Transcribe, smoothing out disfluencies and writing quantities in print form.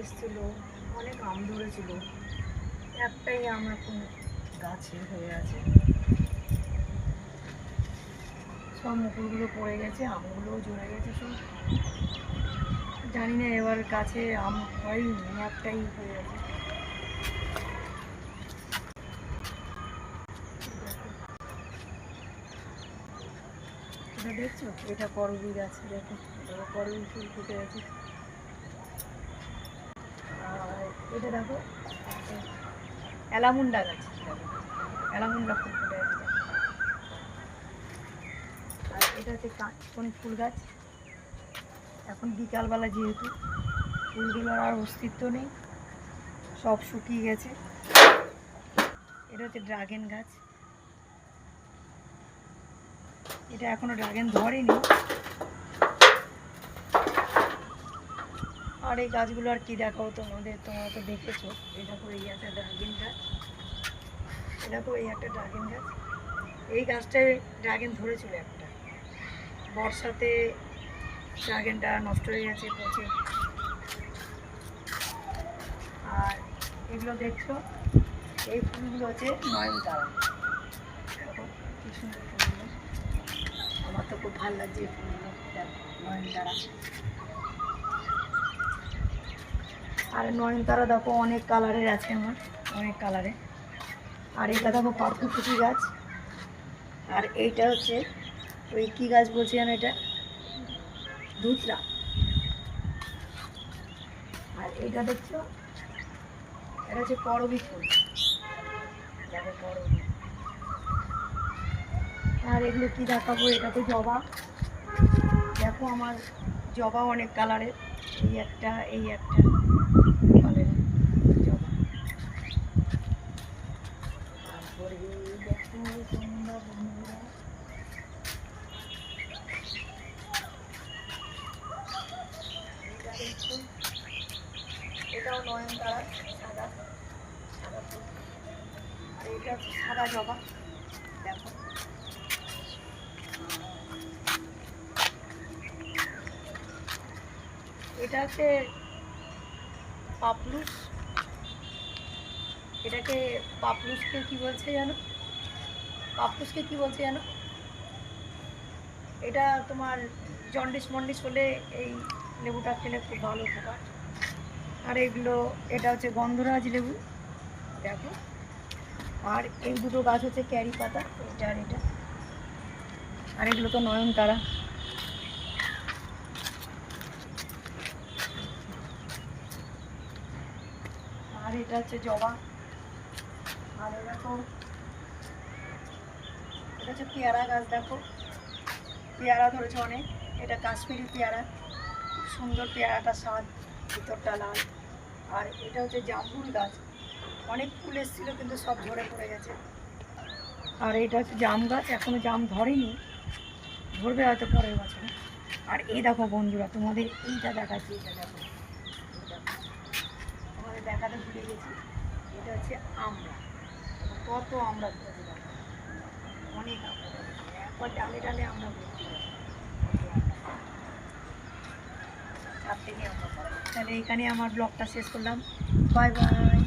এসেছিলো, অনেক আম ধরেছিল, একটাই আম এখন গাছে হয়ে আছে, সব মুকুলগুলো পড়ে গেছে, আমগুলোও ঝরে গেছে সব। জানি না এবার গাছে আম হয়নি, একটাই হয়ে গেছে। এটা দেখছো, এটা করবি গাছ, দেখো করবি ফুল ফুটে গেছে। আর এটা দেখো অ্যালামুন্ডা গাছ, অ্যালামুন্ডা ফুল ফুটে গেছে। আর এটা হচ্ছে কাঁচকন ফুল গাছ। এখন বিকালবেলা যেহেতু ফুলগুলোর আর অস্তিত্ব নেই, সব শুকিয়ে গেছে। এটা হচ্ছে ড্রাগন গাছ, এটা এখনো ড্রাগন ধরেনি। আর এই গাছগুলো আর কি দেখাও তোমাদের, তোমরা তো দেখেছো। এই দেখো এই একটা ড্রাগন গাছ, এই দেখো এই একটা ড্রাগন গাছ। এই গাছটায় ড্রাগন ধরেছিল একটা, বর্ষাতে ড্রাগনটা নষ্ট হয়ে গেছে, পচে। আর এগুলো দেখছো, এই ফুলগুলো হচ্ছে নয়নতারা। দেখো কি সুন্দর ফুলগুলো, আমার তো খুব ভালো লাগছে এই ফুলগুলো। দেখো নয়নতারা, আর নয়নতারা দেখো অনেক কালারের আছে আমার, অনেক কালারের। আর এটা দেখো পাপড়িকুচি গাছ। আর এইটা হচ্ছে ওই কী গাছ বলছি যেন, এটা ধুতরা। আর এইটা দেখছো, এটা হচ্ছে করবী ফুল, দেখো করবী। আর এগুলো কি দেখাবো, এটা তো জবা। দেখো আমার জবা অনেক কালারের, এই একটা এই একটা কালারের জবা। তারপরে দেখো তোমরা বন্ধুরা, এটা দেখছো, এটাও নয়নতারা, সাদা সাদা ফুল। আর এটা হচ্ছে সাদা জবা, দেখো। এটা হচ্ছে পাপলুস, এটাকে পাপলুসকে কি বলছে জানো, পাপলুসকে কি বলছে জানো, এটা তোমার জন্ডিস মন্ডিস হলে এই লেবুটা খেলে খুব ভালো উপকার। আর এগুলো, এটা হচ্ছে গন্ধরাজ লেবু, দেখো। আর এই দুটো গাছ হচ্ছে ক্যারি পাতা, এটা আর এটা। আর এগুলো তো নয়নতারা। আর এটা হচ্ছে জবা। আর এরকম এটা হচ্ছে পেয়ারা গাছ, দেখো পেয়ারা ধরেছে অনেক। এটা কাশ্মীরি পেয়ারা, খুব সুন্দর পেয়ারাটা, স্বাদ, ভিতরটা লাল। আর এটা হচ্ছে জামরুল গাছ, অনেক ফুল এসেছিলো কিন্তু সব ঝরে পড়ে গেছে। আর এটা হচ্ছে জাম গাছ, এখনও জাম ধরেনি, ধরবে হয়তো পরের বছরে। আর এই দেখো বন্ধুরা, তোমাদের এইটা দেখাচ্ছি, এটা দেখো, তোমাদের দেখাতে ভুলে গেছি। এটা হচ্ছে আমড়া, কত আমড়া ধরেছে দেখো, অনেক আমড়া ধরেছে, একবার ডালে ডালে আমড়া ভর্তি আছে। তার থেকে আমরা, তাহলে এখানে আমার ব্লগটা শেষ করলাম। Bye bye.